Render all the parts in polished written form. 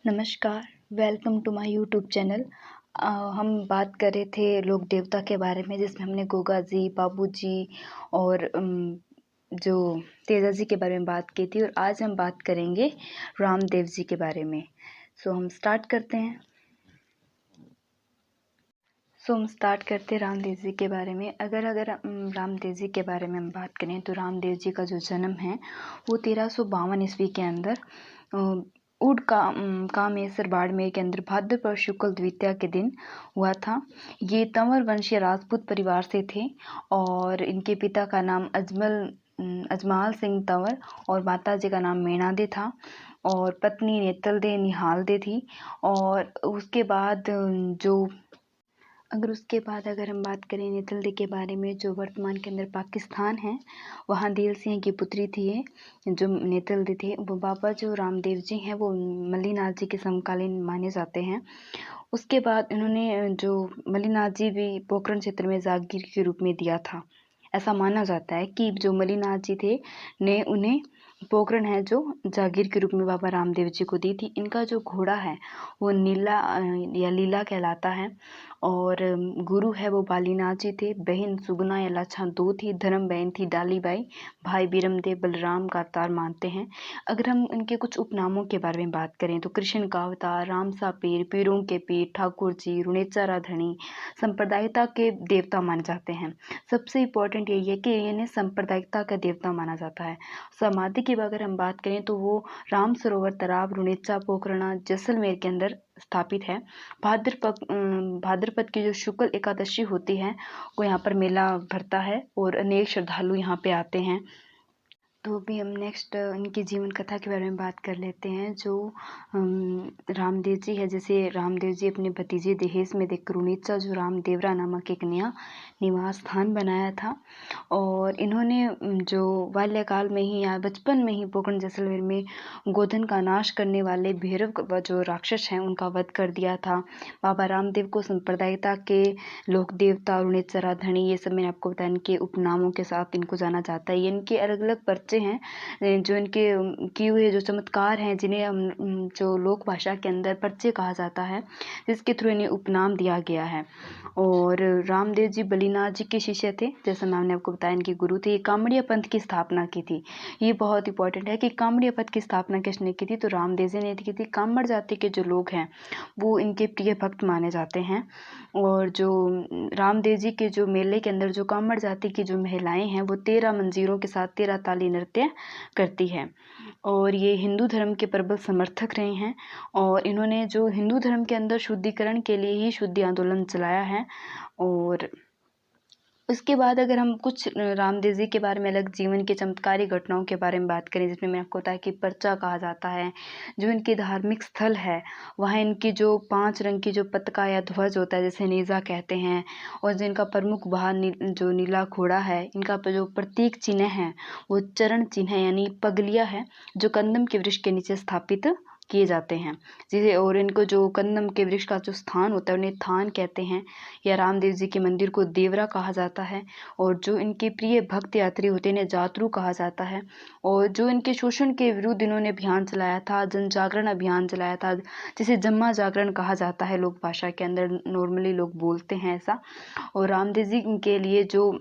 नमस्कार, welcome to my YouTube channel. हम बात कर रहे थे लोक देवता के बारे में, जिसमें हमने गोगा जी, बाबू जी और जो तेजा जी के बारे में बात की थी, और आज हम बात करेंगे रामदेव जी के बारे में। हम स्टार्ट करते हैं। हम स्टार्ट करते हैं रामदेव जी के बारे में। अगर रामदेव जी के बारे में हम बात करें तो रामदेव जी का जो जन्म है वो 1352 ईस्वी के अंदर उड कामेसर बाड़मेर के अंदर भाद्रपद शुक्ल द्वितीया के दिन हुआ था। ये तंवर वंशीय राजपूत परिवार से थे और इनके पिता का नाम अजमाल सिंह तंवर और माता जी का नाम मेणादे था और पत्नी नेतलदे निहालदे थी। और उसके बाद अगर हम बात करें नेतलदे के बारे में, जो वर्तमान के अंदर पाकिस्तान है, वहाँ देल सिंह की पुत्री थी ये, जो नेतलदे थे। वो बाबा जो रामदेव जी हैं वो मल्लीनाथ जी के समकालीन माने जाते हैं। उसके बाद इन्होंने जो मल्लीनाथ जी भी पोखरण क्षेत्र में जागीर के रूप में दिया था। ऐसा माना जाता है कि जो मल्लीनाथ जी थे ने उन्हें पोखरण है जो जागीर के रूप में बाबा रामदेव जी को दी थी। इनका जो घोड़ा है वो नीला या लीला कहलाता है और गुरु है वो बालीनाथ जी थे। बहन सुगना या लाछा 2 थी। धर्म बहन थी डालीबाई। भाई बीरमदेव बलराम का अवतार मानते हैं। अगर हम इनके कुछ उपनामों के बारे में बात करें तो कृष्ण का अवतार, राम सा पीर, पीरों के पीर, ठाकुर जी, रुणेचा राधणी, सांप्रदायिकता के देवता माने जाते हैं। सबसे इम्पोर्टेंट यही है कि इन्हें सांप्रदायिकता का देवता माना जाता है। समाधि की अगर हम बात करें तो वो राम सरोवर तालाब, रुणेचा, पोखरणा, जैसलमेर के अंदर स्थापित है। भाद्रपद की जो शुक्ल एकादशी होती है वो यहाँ पर मेला भरता है और अनेक श्रद्धालु यहाँ पे आते हैं। तो अभी हम नेक्स्ट इनकी जीवन कथा के बारे में बात कर लेते हैं। जो रामदेव जी है, जैसे रामदेव जी अपने भतीजे दहेज में देकर रुणेचा जो रामदेवरा नामक एक नया निवास स्थान बनाया था और इन्होंने जो बाल्यकाल में ही या बचपन में ही पोखरण जैसलमेर में गोधन का नाश करने वाले भैरव जो राक्षस हैं उनका वध कर दिया था। बाबा रामदेव को संप्रदायिकता के लोक देवता, रुणेचा राधणी, ये सब मैंने आपको बताया। इनके उपनामों के साथ इनको जाना जाता है। ये इनके अलग अलग पर्चे हैं जो इनके किए हुए जो चमत्कार हैं, जिन्हें हम जो लोक भाषा के अंदर पर्चे कहा जाता है, जिसके थ्रू इन्हें उपनाम दिया गया है। और रामदेव जी बलीनाथ जी के शिष्य थे, जैसा मैंने आपको बताया इनके गुरु थे। ये कामड़िया पंथ की स्थापना की थी। ये बहुत इंपॉर्टेंट है कि कामड़िया पंथ की स्थापना किसने की थी, तो रामदेव जी ने की थी। कामड़ जाति के जो लोग हैं वो इनके प्रिय भक्त माने जाते हैं। और जो रामदेव जी के जो मेले के अंदर जो कामड़ जाति की जो महिलाएं हैं वो 13 मंजीरों के साथ 13 ताली नृत्य करती है और ये हिंदू धर्म के प्रबल समर्थक रहे हैं। और इन्होंने जो हिंदू धर्म के अंदर शुद्धिकरण के लिए ही शुद्धि आंदोलन चलाया है। और उसके बाद अगर हम कुछ रामदेव जी के बारे में अलग जीवन के चमत्कारी घटनाओं के बारे में बात करें, जिसमें मैंने आपको बताया कि पर्चा कहा जाता है। जो इनके धार्मिक स्थल है वहाँ इनकी जो 5 रंग की जो पताका या ध्वज होता है, जैसे नेजा कहते हैं, और जो इनका प्रमुख वाहन जो नीला घोड़ा है, इनका जो प्रतीक चिन्ह है वो चरण चिन्ह है, यानी पगलिया है, जो कंदम के वृक्ष के नीचे स्थापित किए जाते हैं। जिसे और इनको जो कंदम के वृक्ष का जो स्थान होता है उन्हें थान कहते हैं, या रामदेव जी के मंदिर को देवरा कहा जाता है। और जो इनके प्रिय भक्त यात्री होते हैं इन्हें जातरू कहा जाता है। और जो इनके शोषण के विरुद्ध इन्होंने अभियान चलाया था, जन जागरण अभियान चलाया था, जिसे जम्मा जागरण कहा जाता है, लोक भाषा के अंदर नॉर्मली लोग बोलते हैं ऐसा। और रामदेव जी के लिए जो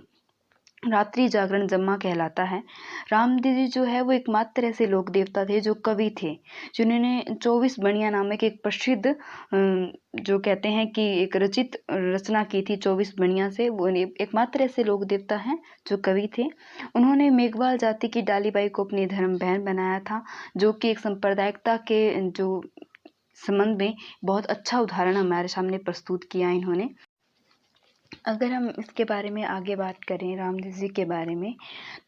रात्रि जागरण जम्मा कहलाता है। रामदेव जी जो है वो एकमात्र ऐसे लोक देवता थे जो कवि थे, जिन्होंने 24 बणिया नामक एक प्रसिद्ध जो कहते हैं कि एक रचित रचना की थी 24 बणिया से। वो एकमात्र ऐसे लोक देवता हैं जो कवि थे। उन्होंने मेघवाल जाति की डालीबाई को अपनी धर्म बहन बनाया था, जो कि एक सांप्रदायिकता के जो संबंध में बहुत अच्छा उदाहरण हमारे सामने प्रस्तुत किया इन्होंने। अगर हम इसके बारे में आगे बात करें रामदेव जी के बारे में,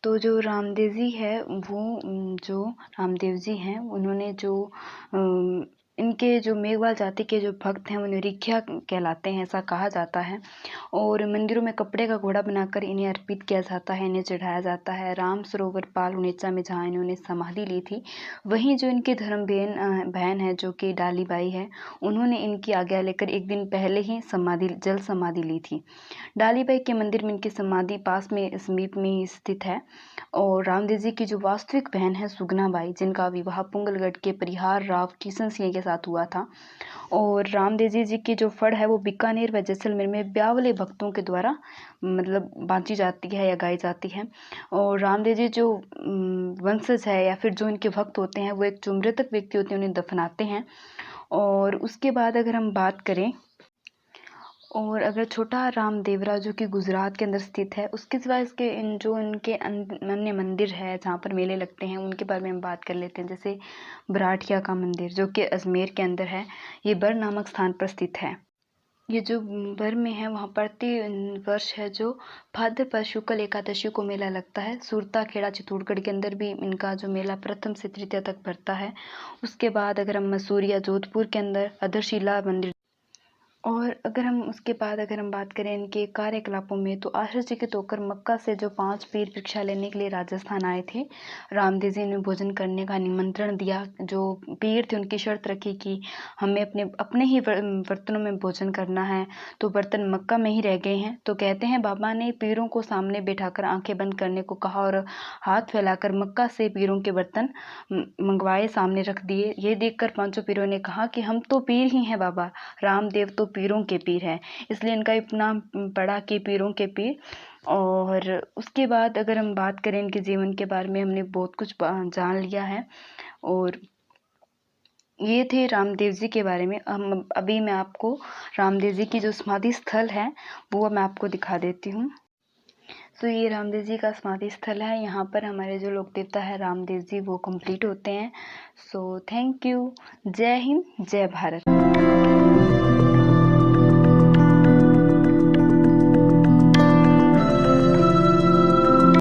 तो जो रामदेव जी है वो जो रामदेव जी हैं उन्होंने जो इनके जो मेघवाल जाति के जो भक्त हैं वो निरीख्या कहलाते हैं, ऐसा कहा जाता है। और मंदिरों में कपड़े का घोड़ा बनाकर इन्हें अर्पित किया जाता है, इन्हें चढ़ाया जाता है। राम सरोवर पाल उनेचा में जहाँ इन्होंने समाधि ली थी, वहीं जो इनकी धर्म बहन है जो कि डालीबाई है, उन्होंने इनकी आज्ञा लेकर एक दिन पहले ही जल समाधि ली थी। डालीबाई के मंदिर में इनकी समाधि पास में समीप में ही स्थित है। और रामदेव जी की जो वास्तविक बहन है सुगनाबाई, जिनका विवाह पुंगलगढ़ के परिहार राव किशन सिंह के साथ हुआ था। और रामदेव जी की जो फड़ है वो बीकानेर व जैसलमेर में ब्यावले भक्तों के द्वारा मतलब बाँची जाती है या गाई जाती है। और रामदेव जी जो वंशज है या फिर जो इनके भक्त होते हैं, वो एक जो मृतक व्यक्ति होते हैं उन्हें दफनाते हैं। और उसके बाद अगर हम बात करें, और अगर छोटा राम देवरा जो कि गुजरात के अंदर स्थित है, उसके सिवा इसके जो इनके अन्य मंदिर है जहाँ पर मेले लगते हैं, उनके बारे में हम बात कर लेते हैं। जैसे बराठिया का मंदिर जो कि अजमेर के अंदर है, ये बर नामक स्थान पर स्थित है। ये जो बर में है वहाँ प्रति वर्ष है जो भाद्रपद शुक्ल एकादशी को मेला लगता है। सुरता खेड़ा चित्तौड़गढ़ के अंदर भी इनका जो मेला प्रथम से तृतीया तक भरता है। उसके बाद अगर हम मसूरी या जोधपुर के अंदर अधरशिला मंदिर, और अगर हम उसके बाद अगर हम बात करें इनके कार्यकलापों में, तो आश्चर्यचकित होकर मक्का से जो 5 पीर भिक्षा लेने के लिए राजस्थान आए थे, रामदेव जी ने भोजन करने का निमंत्रण दिया। जो पीर थे उनकी शर्त रखी कि हमें अपने ही बर्तनों में भोजन करना है, तो बर्तन मक्का में ही रह गए हैं। तो कहते हैं बाबा ने पीरों को सामने बैठाकर आंखें बंद करने को कहा और हाथ फैलाकर मक्का से पीरों के बर्तन मंगवाए, सामने रख दिए। ये देखकर 5 पीरों ने कहा कि हम तो पीर ही हैं बाबा, रामदेव तो पीरों के पीर है, इसलिए इनका नाम पड़ा कि पीरों के पीर। और उसके बाद अगर हम बात करें इनके जीवन के बारे में, हमने बहुत कुछ जान लिया है। और ये थे रामदेव जी के बारे में। अभी मैं आपको रामदेव जी की जो समाधि स्थल है वो मैं आपको दिखा देती हूँ। तो ये रामदेव जी का समाधि स्थल है। यहाँ पर हमारे जो लोक देवता है रामदेव जी, वो कंप्लीट होते हैं। So thank you. जय हिंद, जय भारत।